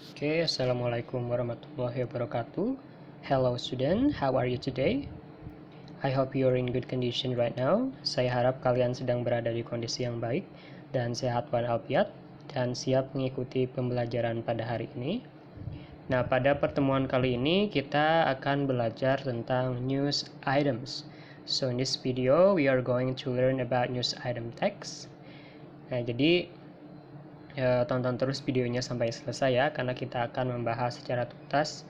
Okay, Assalamualaikum warahmatullahi wabarakatuh. Hello student, how are you today? I hope you're in good condition right now. Saya harap kalian sedang berada di kondisi yang baik dan sehat walafiat dan siap mengikuti pembelajaran pada hari ini. Nah, pada pertemuan kali ini kita akan belajar tentang news items. So in this video we are going to learn about news item text. Nah, jadi tonton terus videonya sampai selesai ya, karena kita akan membahas secara tuntas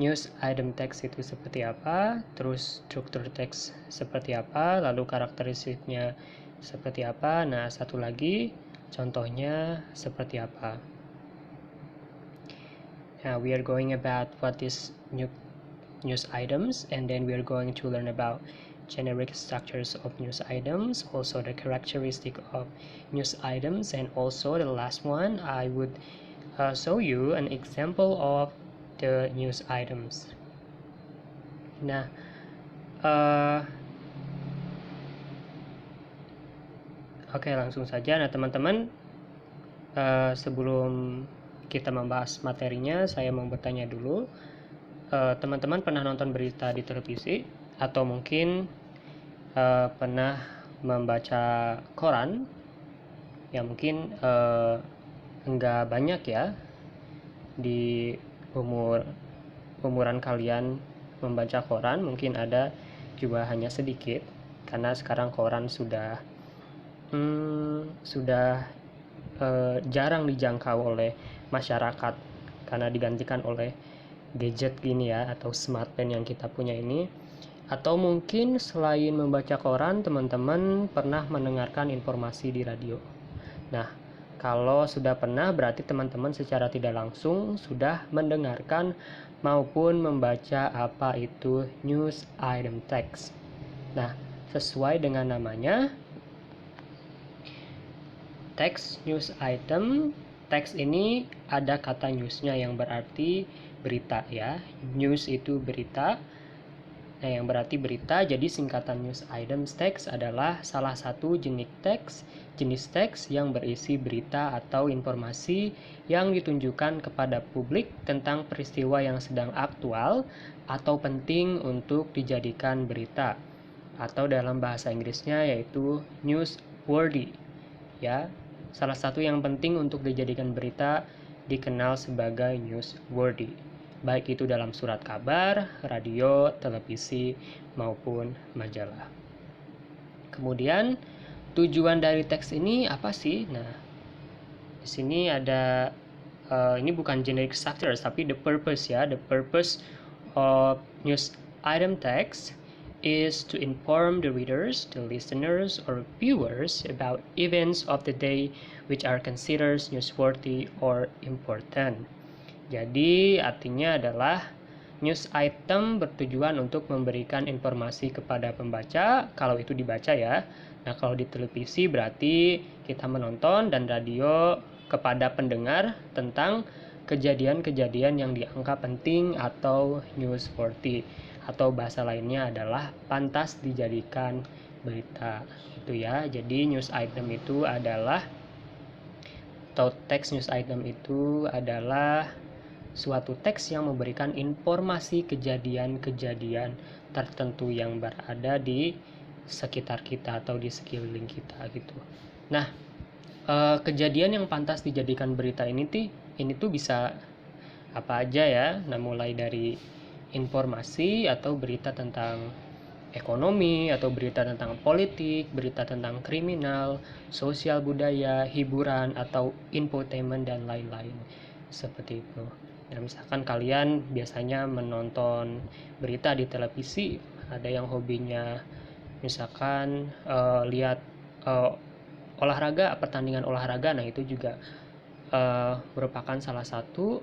news item text itu seperti apa, terus struktur teks seperti apa, lalu karakteristiknya seperti apa. Nah, satu lagi contohnya seperti apa. Now we are going about what is news items, and then we are going to learn about generic structures of news items, also the characteristic of news items, and also the last one I would show you an example of the news items. Nah, oke, langsung saja. Nah, teman-teman, sebelum kita membahas materinya, saya mau bertanya dulu. Teman-teman pernah nonton berita di televisi atau mungkin pernah membaca koran? Ya mungkin enggak banyak ya di umuran kalian membaca koran, mungkin ada juga hanya sedikit karena sekarang koran sudah jarang dijangkau oleh masyarakat karena digantikan oleh gadget gini ya, atau smartphone yang kita punya ini. Atau mungkin selain membaca koran, teman-teman pernah mendengarkan informasi di radio. Nah, kalau sudah pernah, berarti teman-teman secara tidak langsung sudah mendengarkan maupun membaca apa itu news item text. Nah, sesuai dengan namanya, text news item text ini ada kata newsnya yang berarti berita ya. News itu berita. Nah, yang berarti berita, jadi singkatan news items text adalah salah satu jenis teks yang berisi berita atau informasi yang ditunjukkan kepada publik tentang peristiwa yang sedang aktual atau penting untuk dijadikan berita, atau dalam bahasa Inggrisnya yaitu newsworthy ya. Salah satu yang penting untuk dijadikan berita dikenal sebagai newsworthy, baik itu dalam surat kabar, radio, televisi, maupun majalah. Kemudian tujuan dari teks ini apa sih? Nah, di sini ada ini bukan generic structures tapi the purpose ya. The purpose of news item text is to inform the readers, the listeners, or viewers about events of the day which are considered newsworthy or important. Jadi artinya adalah news item bertujuan untuk memberikan informasi kepada pembaca kalau itu dibaca ya. Nah, kalau di televisi berarti kita menonton, dan radio kepada pendengar tentang kejadian-kejadian yang dianggap penting atau newsworthy, atau bahasa lainnya adalah pantas dijadikan berita itu ya. Jadi news item itu adalah, atau teks news item itu adalah suatu teks yang memberikan informasi kejadian-kejadian tertentu yang berada di sekitar kita atau di sekeliling kita gitu. Nah, kejadian yang pantas dijadikan berita ini tuh bisa apa aja ya. Nah, mulai dari informasi atau berita tentang ekonomi, atau berita tentang politik, berita tentang kriminal, sosial budaya, hiburan, atau infotainment, dan lain-lain seperti itu. Nah, misalkan kalian biasanya menonton berita di televisi, ada yang hobinya misalkan lihat olahraga, pertandingan olahraga, nah itu juga merupakan salah satu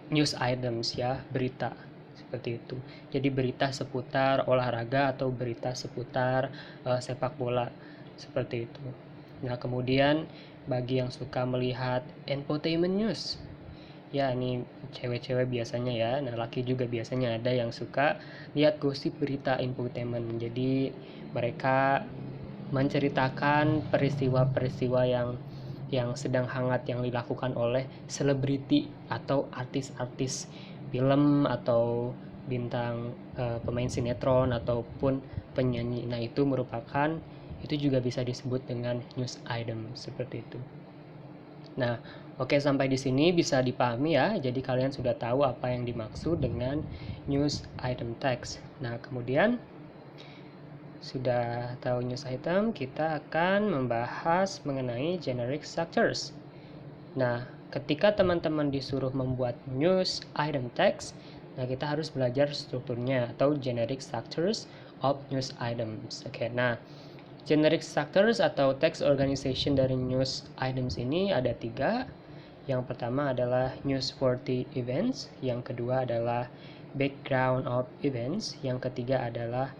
news items ya, berita seperti itu. Jadi berita seputar olahraga atau berita seputar sepak bola seperti itu. Nah, kemudian bagi yang suka melihat infotainment news, ya ini cewek-cewek biasanya ya. Nah, laki juga biasanya ada yang suka lihat gosip berita infotainment. Jadi mereka menceritakan peristiwa-peristiwa yang sedang hangat yang dilakukan oleh selebriti atau artis-artis film atau bintang pemain sinetron ataupun penyanyi. Nah, itu juga bisa disebut dengan news item seperti itu. Nah, oke, sampai di sini bisa dipahami ya. Jadi kalian sudah tahu apa yang dimaksud dengan news item text. Nah, kemudian sudah tahu news item, kita akan membahas mengenai generic structures. Nah, ketika teman-teman disuruh membuat news item text, nah kita harus belajar strukturnya atau generic structures of news items. Oke, nah generic structures atau text organization dari news items ini ada 3. Yang pertama adalah newsworthy events, yang kedua adalah background of events, yang ketiga adalah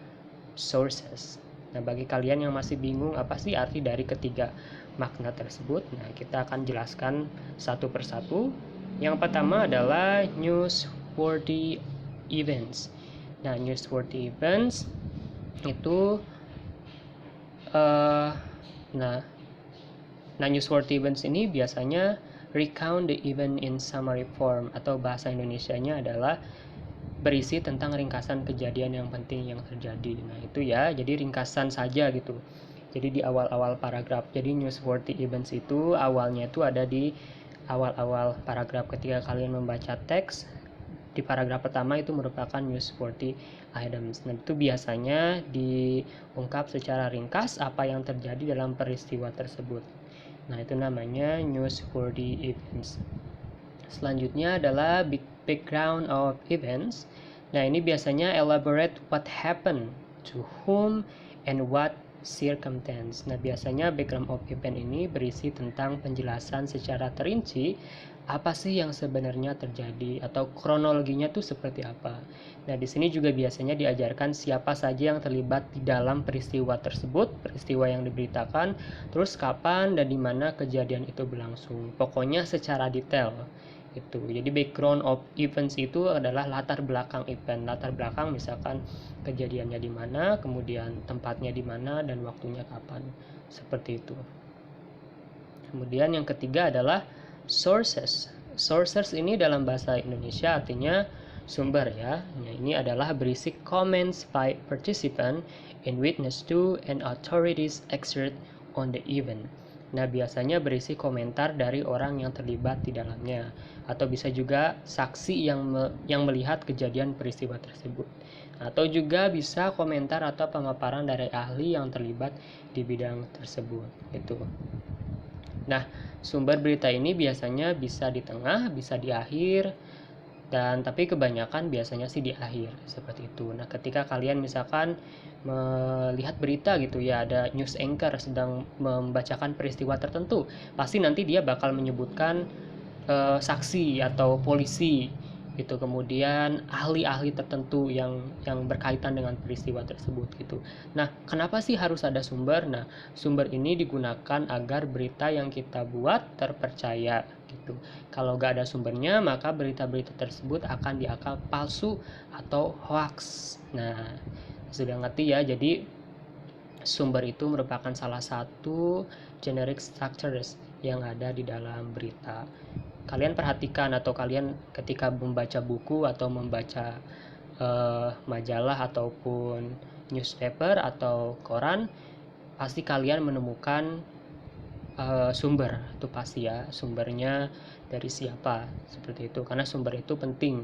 sources. Nah, bagi kalian yang masih bingung apa sih arti dari ketiga makna tersebut, nah kita akan jelaskan satu persatu. Yang pertama adalah newsworthy events. Nah, newsworthy events itu newsworthy events ini biasanya recount the event in summary form, atau bahasa Indonesianya adalah berisi tentang ringkasan kejadian yang penting yang terjadi. Nah, itu ya, jadi ringkasan saja gitu. Jadi di awal-awal paragraf. Jadi newsworthy events itu awalnya itu ada di awal-awal paragraf. Ketika kalian membaca teks di paragraf pertama itu merupakan newsworthy items. Nah, itu biasanya diungkap secara ringkas apa yang terjadi dalam peristiwa tersebut. Nah, itu namanya newsworthy events. Selanjutnya adalah background of events. Nah, ini biasanya elaborate what happened, to whom, and what circumstance. Nah, biasanya background of event ini berisi tentang penjelasan secara terinci apa sih yang sebenarnya terjadi atau kronologinya tuh seperti apa. Nah, di sini juga biasanya diajarkan siapa saja yang terlibat di dalam peristiwa tersebut, peristiwa yang diberitakan, terus kapan dan di mana kejadian itu berlangsung. Pokoknya secara detail. Itu. Jadi background of events itu adalah latar belakang event. Latar belakang misalkan kejadiannya di mana, kemudian tempatnya di mana dan waktunya kapan. Seperti itu. Kemudian yang ketiga adalah sources. Sources ini dalam bahasa Indonesia artinya sumber ya. Nah, ini adalah berisi comments by participant in witness to and authorities exert on the event. Nah, biasanya berisi komentar dari orang yang terlibat di dalamnya, atau bisa juga saksi yang melihat kejadian peristiwa tersebut, atau juga bisa komentar atau pemaparan dari ahli yang terlibat di bidang tersebut. Itu. Nah, sumber berita ini biasanya bisa di tengah, bisa di akhir, tapi kebanyakan biasanya sih di akhir, seperti itu. Nah, ketika kalian misalkan melihat berita gitu ya, ada news anchor sedang membacakan peristiwa tertentu, pasti nanti dia bakal menyebutkan saksi atau polisi gitu, kemudian ahli-ahli tertentu yang berkaitan dengan peristiwa tersebut gitu. Nah, kenapa sih harus ada sumber? Nah, sumber ini digunakan agar berita yang kita buat terpercaya gitu. Kalau nggak ada sumbernya, maka berita-berita tersebut akan dianggap palsu atau hoax. Nah, sudah ngerti ya. Jadi sumber itu merupakan salah satu generic structures yang ada di dalam berita. Kalian perhatikan, atau kalian ketika membaca buku atau membaca majalah ataupun newspaper atau koran, pasti kalian menemukan sumber. Itu pasti ya, sumbernya dari siapa, seperti itu, karena sumber itu penting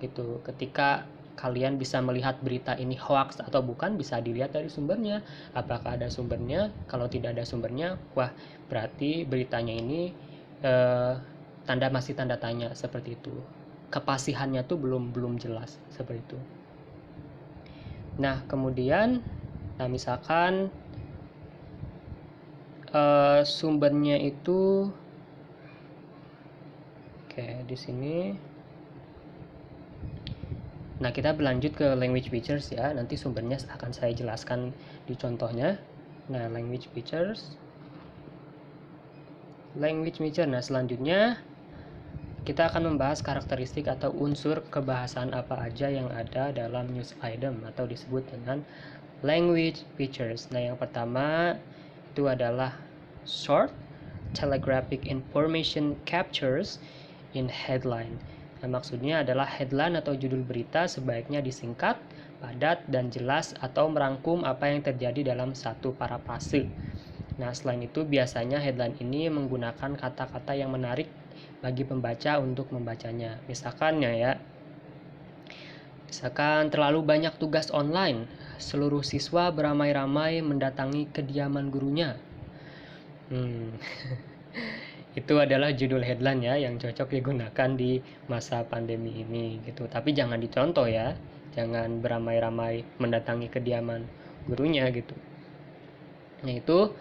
gitu. Ketika kalian bisa melihat berita ini hoax atau bukan, bisa dilihat dari sumbernya. Apakah ada sumbernya? Kalau tidak ada sumbernya, wah berarti beritanya ini masih tanda tanya, seperti itu. Kepasihannya tuh belum jelas, seperti itu. Nah, kemudian misalkan sumbernya itu di sini. Nah, kita berlanjut ke language features ya. Nanti sumbernya akan saya jelaskan di contohnya. Nah, language features. Nah, selanjutnya kita akan membahas karakteristik atau unsur kebahasaan apa aja yang ada dalam news item atau disebut dengan language features. Nah, yang pertama itu adalah short, telegraphic information captures in headline. Nah, maksudnya adalah headline atau judul berita sebaiknya disingkat, padat, dan jelas atau merangkum apa yang terjadi dalam satu parafrase. Nah, selain itu biasanya headline ini menggunakan kata-kata yang menarik bagi pembaca untuk membacanya. Misalkan terlalu banyak tugas online, seluruh siswa beramai-ramai mendatangi kediaman gurunya. Itu adalah judul headline ya yang cocok digunakan di masa pandemi ini gitu. Tapi jangan dicontoh ya, jangan beramai-ramai mendatangi kediaman gurunya gitu. Nah itu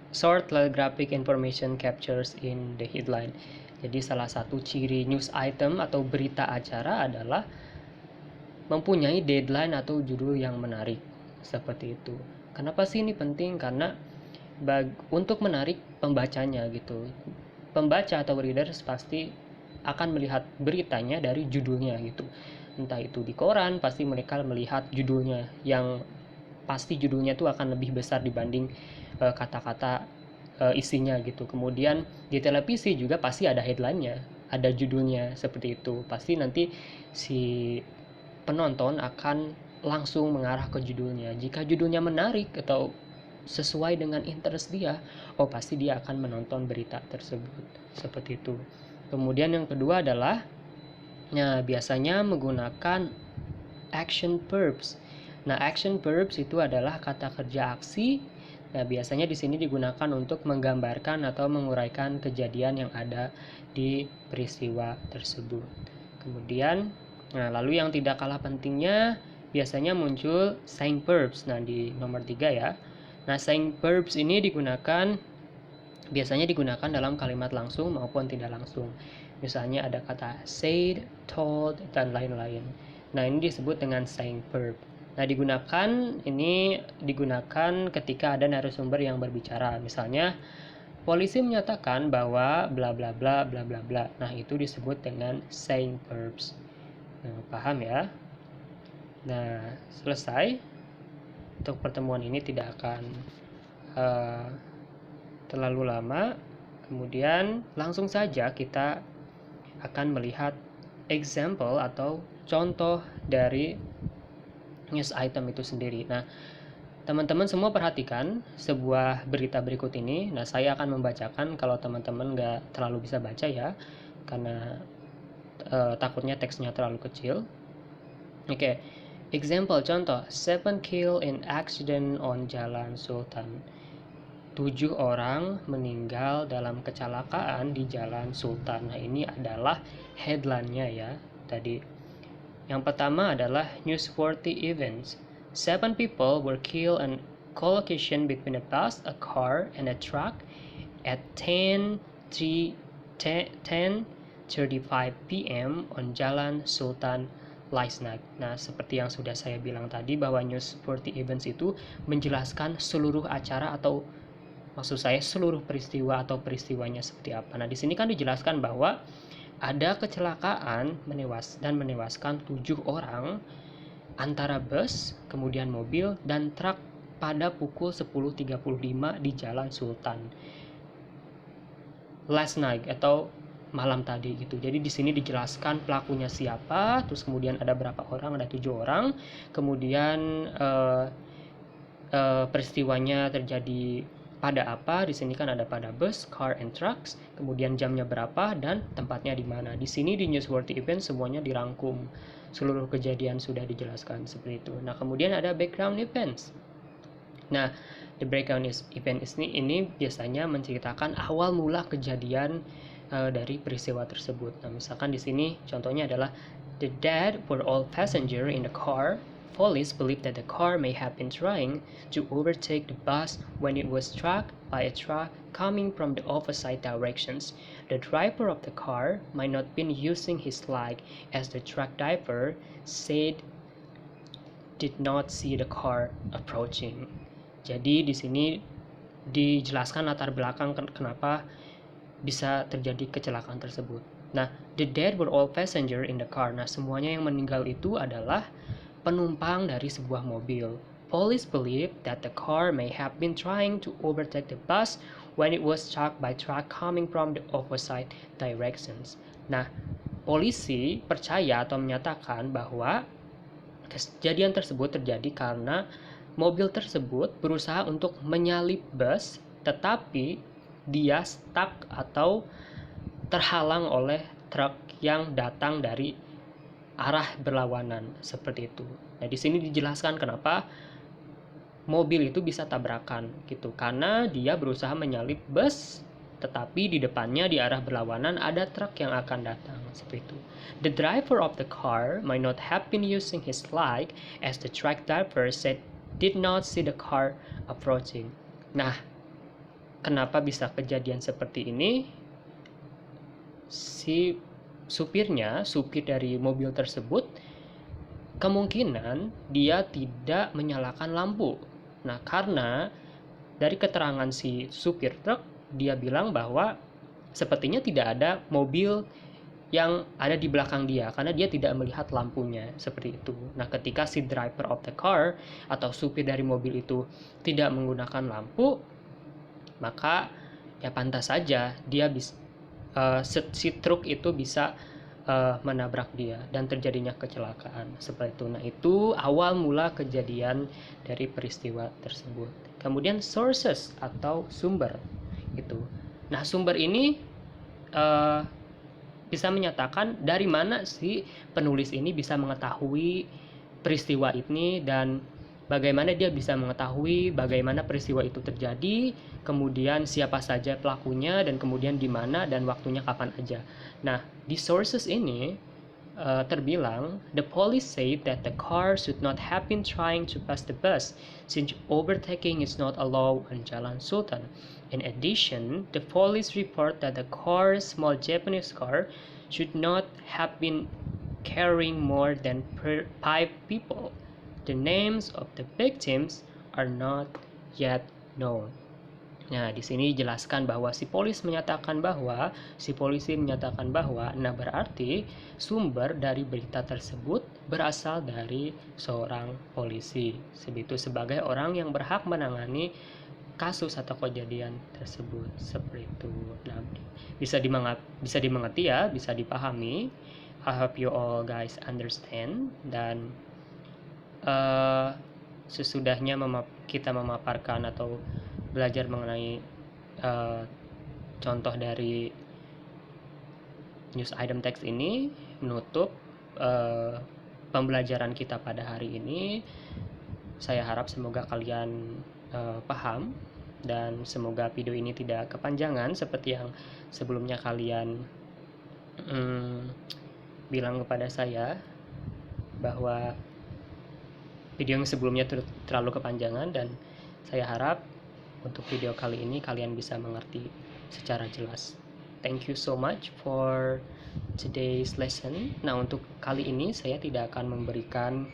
short telegraphic information captures in the headline. Jadi salah satu ciri news item atau berita acara adalah mempunyai deadline atau judul yang menarik seperti itu. Kenapa sih ini penting? Karena untuk menarik pembacanya gitu. Pembaca atau readers pasti akan melihat beritanya dari judulnya gitu. Entah itu di koran, pasti mereka melihat judulnya yang pasti judulnya itu akan lebih besar dibanding kata-kata isinya gitu. Kemudian di televisi juga pasti ada headline-nya, ada judulnya seperti itu. Pasti nanti si penonton akan langsung mengarah ke judulnya. Jika judulnya menarik atau sesuai dengan interest dia, pasti dia akan menonton berita tersebut seperti itu. Kemudian yang kedua adalah biasanya menggunakan action verbs. Nah, action verbs itu adalah kata kerja aksi. Nah, biasanya di sini digunakan untuk menggambarkan atau menguraikan kejadian yang ada di peristiwa tersebut. Kemudian, lalu yang tidak kalah pentingnya biasanya muncul saying verbs. Nah, di nomor 3 ya. Nah, saying verbs ini biasanya digunakan dalam kalimat langsung maupun tidak langsung. Misalnya ada kata said, told, dan lain-lain. Nah, ini disebut dengan saying verb. Nah, digunakan ketika ada narasumber yang berbicara. Misalnya, polisi menyatakan bahwa bla bla bla bla bla bla. Nah, itu disebut dengan saying verbs. Nah, paham ya? Nah, selesai. Untuk pertemuan ini tidak akan terlalu lama. Kemudian langsung saja kita akan melihat example atau contoh dari news item itu sendiri. Nah, teman-teman semua perhatikan sebuah berita berikut ini. Nah, saya akan membacakan, kalau teman-teman nggak terlalu bisa baca ya, karena takutnya teksnya terlalu kecil. Oke. Example, contoh, 7 killed in accident on Jalan Sultan. 7 orang meninggal dalam kecelakaan di Jalan Sultan. Nah, ini adalah headline-nya ya tadi. Yang pertama adalah newsworthy events. 7 people were killed in collision between a bus, a car, and a truck at 10:35 p.m. on Jalan Sultan last night. Nah, seperti yang sudah saya bilang tadi bahwa newsworthy events itu menjelaskan seluruh acara atau maksud saya seluruh peristiwa atau peristiwanya seperti apa. Nah, di sini kan dijelaskan bahwa ada kecelakaan menewaskan 7 orang antara bus, kemudian mobil dan truk pada pukul 10.35 di Jalan Sultan. Last night atau malam tadi gitu. Jadi di sini dijelaskan pelakunya siapa, terus kemudian ada berapa orang, ada 7 orang. Kemudian peristiwanya terjadi pada apa? Di sini kan ada pada bus, car, and trucks. Kemudian jamnya berapa dan tempatnya di mana. Di sini di newsworthy event semuanya dirangkum. Seluruh kejadian sudah dijelaskan seperti itu. Nah, kemudian ada background events. Nah, the background event ini biasanya menceritakan awal mula kejadian dari peristiwa tersebut. Nah, misalkan di sini contohnya adalah the dead were all passenger in the car. Police believe that the car may have been trying to overtake the bus when it was struck by a truck coming from the opposite directions. The driver of the car might not been using his leg, as the truck driver said did not see the car approaching. Jadi di sini dijelaskan latar belakang kenapa bisa terjadi kecelakaan tersebut. Nah, the dead were all passenger in the car. Nah, semuanya yang meninggal itu adalah penumpang dari sebuah mobil. police believe that the car may have been trying to overtake the bus when it was struck by truck coming from the opposite directions. Nah, polisi percaya atau menyatakan bahwa kejadian tersebut terjadi karena mobil tersebut berusaha untuk menyalip bus, tetapi dia stuck atau terhalang oleh truk yang datang dari arah berlawanan, seperti itu. Nah, di sini dijelaskan kenapa mobil itu bisa tabrakan gitu, karena dia berusaha menyalip bus, tetapi di depannya di arah berlawanan ada truk yang akan datang, seperti itu. The driver of the car might not have been using his light, as the truck driver said did not see the car approaching. Nah, kenapa bisa kejadian seperti ini? Si supir dari mobil tersebut, kemungkinan dia tidak menyalakan lampu. Nah, karena dari keterangan si supir truk, dia bilang bahwa sepertinya tidak ada mobil yang ada di belakang dia, karena dia tidak melihat lampunya, seperti itu. Nah, ketika si driver of the car atau supir dari mobil itu tidak menggunakan lampu, maka ya pantas saja dia bisa si truk itu bisa menabrak dia dan terjadinya kecelakaan, seperti itu. Nah, itu awal mula kejadian dari peristiwa tersebut. Kemudian sources atau sumber itu. Nah, sumber ini bisa menyatakan dari mana si penulis ini bisa mengetahui peristiwa ini dan bagaimana dia bisa mengetahui bagaimana peristiwa itu terjadi, kemudian siapa saja pelakunya, dan kemudian di mana dan waktunya kapan aja. Nah, di sources ini terbilang, the police said that the car should not have been trying to pass the bus, since overtaking is not allowed on Jalan Sultan. In addition, the police report that the car, small Japanese car, should not have been carrying more than 5 people. The names of the victims are not yet known. Nah, di sini dijelaskan bahwa si polisi menyatakan bahwa, nah berarti sumber dari berita tersebut berasal dari seorang polisi, sebegitu sebagai orang yang berhak menangani kasus atau kejadian tersebut, seperti itu. Nah, bisa dimengerti ya, bisa dipahami. I hope you all guys understand. Dan sesudahnya kita memaparkan atau belajar mengenai contoh dari news item text ini, menutup pembelajaran kita pada hari ini. Saya harap semoga kalian paham dan semoga video ini tidak kepanjangan seperti yang sebelumnya kalian bilang kepada saya bahwa video yang sebelumnya terlalu kepanjangan, dan saya harap untuk video kali ini kalian bisa mengerti secara jelas. Thank you so much for today's lesson. Nah, untuk kali ini saya tidak akan memberikan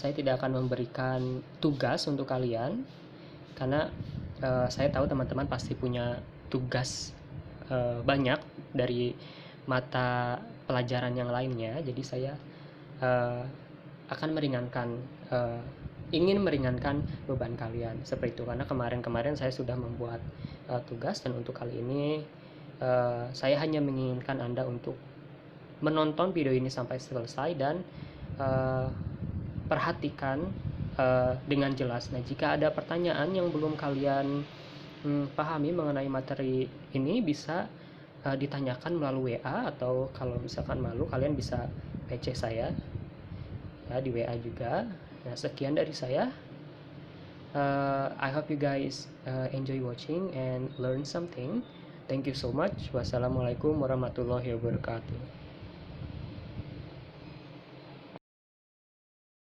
saya tidak akan memberikan tugas untuk kalian, karena saya tahu teman-teman pasti punya tugas banyak dari mata pelajaran yang lainnya. Jadi saya akan ingin meringankan beban kalian, seperti itu. Karena kemarin saya sudah membuat tugas, dan untuk kali ini saya hanya menginginkan Anda untuk menonton video ini sampai selesai dan perhatikan dengan jelas. Nah, jika ada pertanyaan yang belum kalian pahami mengenai materi ini, bisa ditanyakan melalui WA, atau kalau misalkan malu kalian bisa PC saya ya di WA juga. Nah, sekian dari saya. I hope you guys enjoy watching and learn something. Thank you so much. Wassalamualaikum warahmatullahi wabarakatuh.